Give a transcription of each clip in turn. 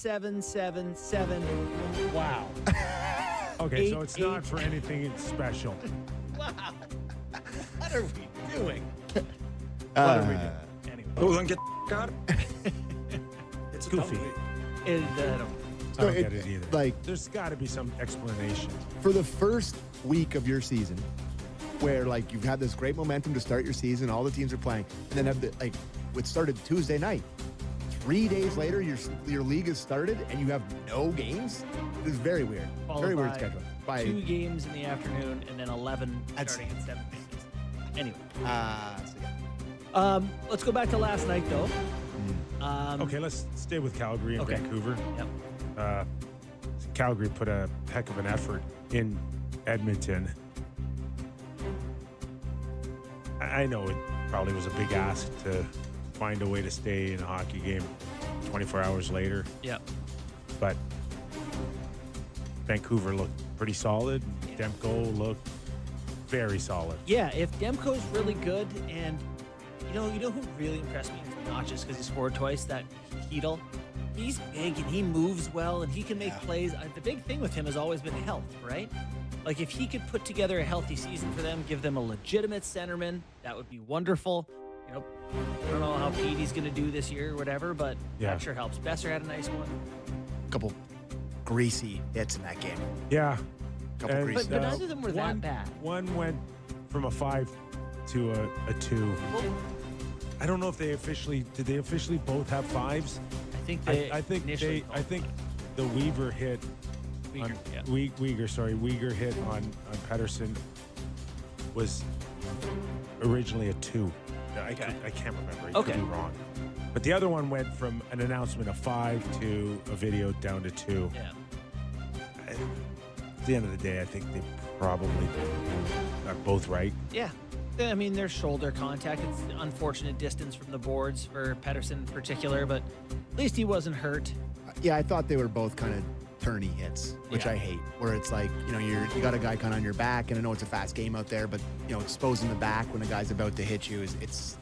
777. Wow. Okay, so it's not 8. for anything special. Wow. What are we doing? What are we doing? Anyway. Oh, then get out. It's goofy. It, I don't get it either. Like, There's got to be some explanation. for the first week of your season, where like you've had this great momentum to start your season, all the teams are playing, and then have the it started Tuesday night. 3 days later, your league has started, and you have no games. It's very weird. Followed Very weird by schedule. 2 games in the afternoon and then 11 That's- starting at 7. Anyway, so yeah. let's go back to last night though. Okay, let's stay with Calgary and Okay. Vancouver. Yep. Calgary put a heck of an effort in Edmonton. I know it probably was a big ask to find a way to stay in a hockey game 24 hours later, Yep. but Vancouver looked pretty solid. Demko looked very solid. Yeah, if Demko's really good, and you know who really impressed me, not just because he scored twice, that Hedl. He's big and he moves well and he can make plays. The big thing with him has always been health, right? Like if he could put together a healthy season for them, give them a legitimate centerman, that would be wonderful. You know, I don't know how Petey's going to do this year or whatever, but Yeah. that sure helps. Besser had a nice one. Couple greasy hits in that game. Yeah. Couple And, greasy. But none of them were that bad. One went from a 5 to a 2. Well, I don't know if did they officially both have 5s? I think they I think initially I think the Weaver hit Uyghur, on, yeah. Uyghur hit on Pedersen was originally a 2. I can't remember. I Okay. could be wrong. But the other one went from an announcement of 5 to a video down to 2. Yeah. At the end of the day, I think they probably are both right. Yeah. I mean, there's shoulder contact. It's unfortunate distance from the boards for Pedersen in particular, but at least he wasn't hurt. Yeah, I thought they were both kind of turny hits, which Yeah. I hate. Where it's like, you got a guy kind of on your back, and I know it's a fast game out there, but exposing the back when a guy's about to hit you it's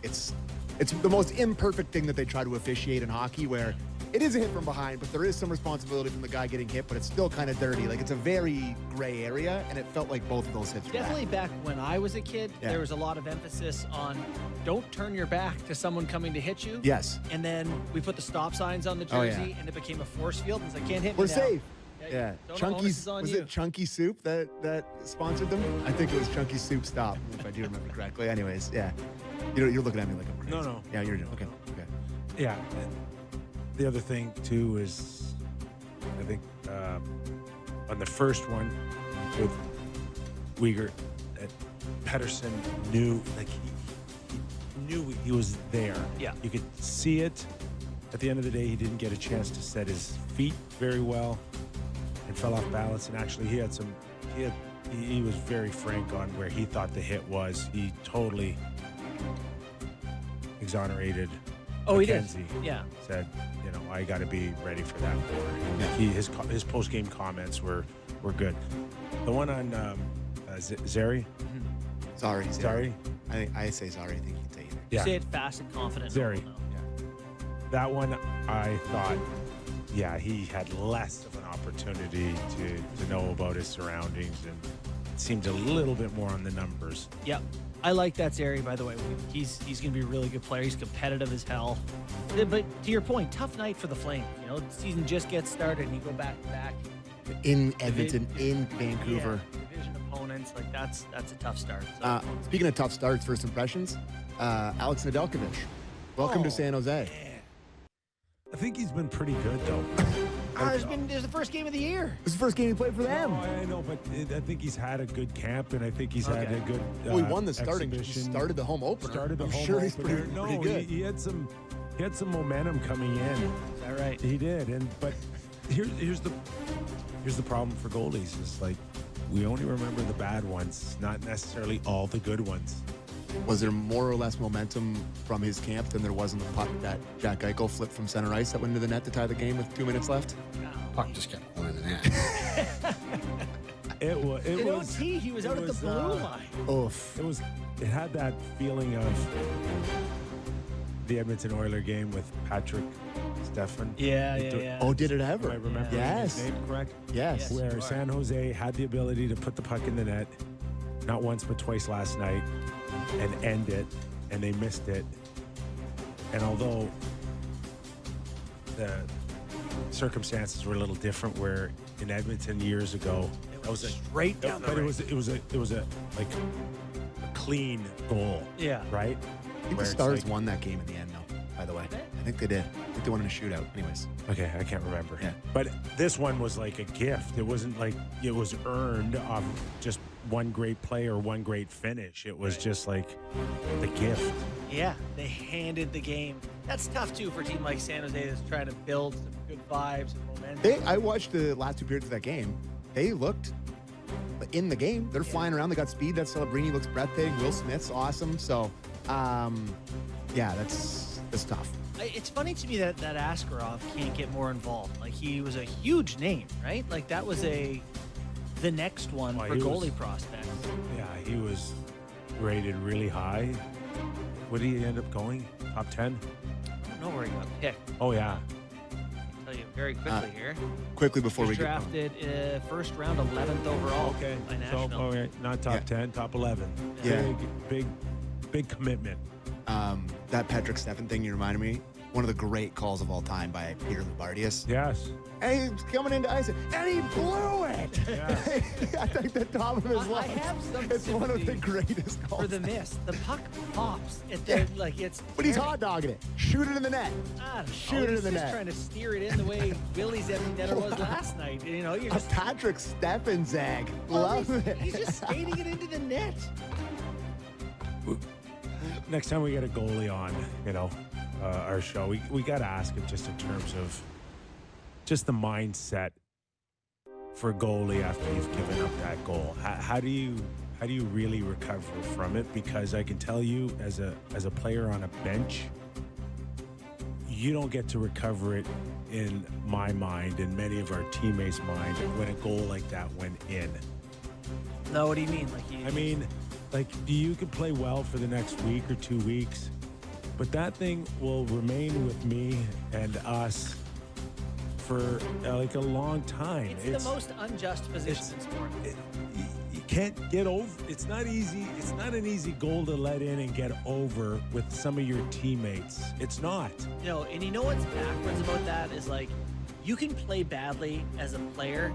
the most imperfect thing that they try to officiate in hockey, where it is a hit from behind, but there is some responsibility from the guy getting hit, but it's still kind of dirty. Like it's a very gray area, and it felt like both of those hits were bad. Definitely back when I was a kid, Yeah. there was a lot of emphasis on don't turn your back to someone coming to hit you. Yes, And then we put the stop signs on the Oh, yeah. jersey, and it became a force field. It's like, can't hit me we're now. safe. Yeah. Yeah, Don't- onus Chunky's is on was you. it Chunky Soup that sponsored them? I think it was Chunky Soup Stop, if I do remember correctly. Anyways, yeah, you're looking at me like I'm crazy. No. Yeah, you're doing okay. Okay. Yeah. And the other thing too is, I think on the first one with Uyghur, that Pedersen knew, like he knew he was there. Yeah. You could see it. At the end of the day, he didn't get a chance to set his feet very well and fell off balance. And actually, he was very frank on where he thought the hit was. He totally exonerated. Oh, he did. McKenzie. Yeah. Said, I got to be ready for that war. His post game comments were good. The one on Zary. Sorry. I say sorry. I think you'd say either. Yeah. Say it fast and confident. Zary. No. That one, I thought, he had less of an opportunity to know about his surroundings, and it seemed a little bit more on the numbers. Yep. I like that Zary, by the way. He's going to be a really good player. He's competitive as hell. But to your point, tough night for the Flames. The season just gets started, and you go back to back. In Edmonton, in Vancouver. Yeah, division opponents, like that's a tough start. So. Speaking of tough starts, first impressions, Alex Nedeljkovic. Welcome to San Jose. I think he's been pretty good, though. There's the first game of the year. This is the first game he played for them. No, I know, but I think he's had a good camp, and I think he's had a good Well, he won the starting. He exhibition. started the home opener. I'm home sure he's opener. pretty good. He had some momentum coming in. Is that right? He did, but here's the problem for goalies is like we only remember the bad ones, not necessarily all the good ones. Was there more or less momentum from his camp than there was in the puck that Jack Eichel flipped from center ice that went into the net to tie the game with 2 minutes left? Puck just kept going in the net. It was. In OT, he was out at the blue line. Oof. It had that feeling of the Edmonton Oilers game with Patrick Stefan. Yeah. Oh, did it ever? I remember Yes. his name correct? Yes. Yes. Where you are. San Jose had the ability to put the puck in the net, not once but twice last night, and end it, and they missed it. And although the circumstances were a little different, where in Edmonton years ago, It was straight down the but it ring. was a like a clean goal. Yeah. Right. I think Where the it's Stars like- won that game in the end, though, by the way. I think they did. I think they won in a shootout. Anyways. Okay, I can't remember. Yeah. But this one was like a gift. It wasn't like it was earned off just one great play or one great finish. It was just like the gift. Yeah, they handed the game. That's tough too for a team like San Jose that's trying to build some good vibes and momentum. I watched the last 2 periods of that game. They looked in the game. They're flying around. They got speed. That Celebrini looks breathtaking. Will Smith's awesome. So, yeah, that's tough. It's funny to me that Askarov can't get more involved. Like, he was a huge name, right? Like, that was the next one Well, for he goalie was- prospects. Yeah, he was rated really high. What did he end up going? Top 10? I don't know where he got picked. Oh, yeah. I'll tell you very quickly here. Quickly before He we was get drafted first round, 11th overall by So, National. okay, not top Yeah. 10, top 11. Yeah. Big commitment. that Patrick Stefan thing you reminded me, one of the great calls of all time by Peter Loubardias. Yes. And he's coming into ice, and he blew it. Yeah. I think the top of his I lungs. have some It's one of the sympathy greatest calls. for the miss. The puck pops. Like, it's. But he's very- hot dogging it. Shoot it in the net. I don't know. Shoot it in He's the just net. trying to steer it in the way Willie's empty netter was last night. You know, you're A just. Patrick Stefan zag. Well, Love it. he's just skating it into the net. Next time we get a goalie on, our show, we got to ask him just in terms of just the mindset for a goalie after you've given up that goal. How do you really recover from it? Because I can tell you, as a player on a bench, you don't get to recover it in my mind and many of our teammates' mind when a goal like that went in. No, what do you mean? I mean, like, you could play well for the next week or 2 weeks, but that thing will remain with me and us for like a long time. it's the most unjust position in sport. You can't get over. It's not easy. It's not an easy goal to let in and get over with some of your teammates. It's not. And you know what's backwards about that is, like, you can play badly as a player.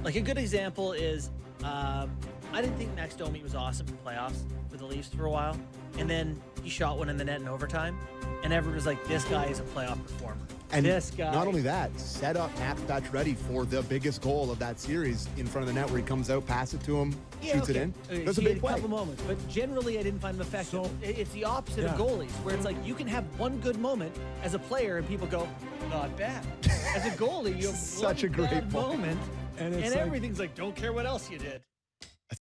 Like, a good example is, I didn't think Max Domi was awesome in playoffs for the Leafs for a while, and then he shot one in the net in overtime, and everyone was like, "This guy is a playoff performer." And this guy. not only that, set up Max Pacioretty for the biggest goal of that series in front of the net, where he comes out, pass it to him, shoots it in. That's a He had big play. couple moments, but generally I didn't find him effective. So- It's the opposite of Yeah. goalies, where it's like you can have one good moment as a player, and people go, "Not bad." As a goalie, you have Such one a great bad point. moment, And and it's like- everything's like, "Don't care what else you did."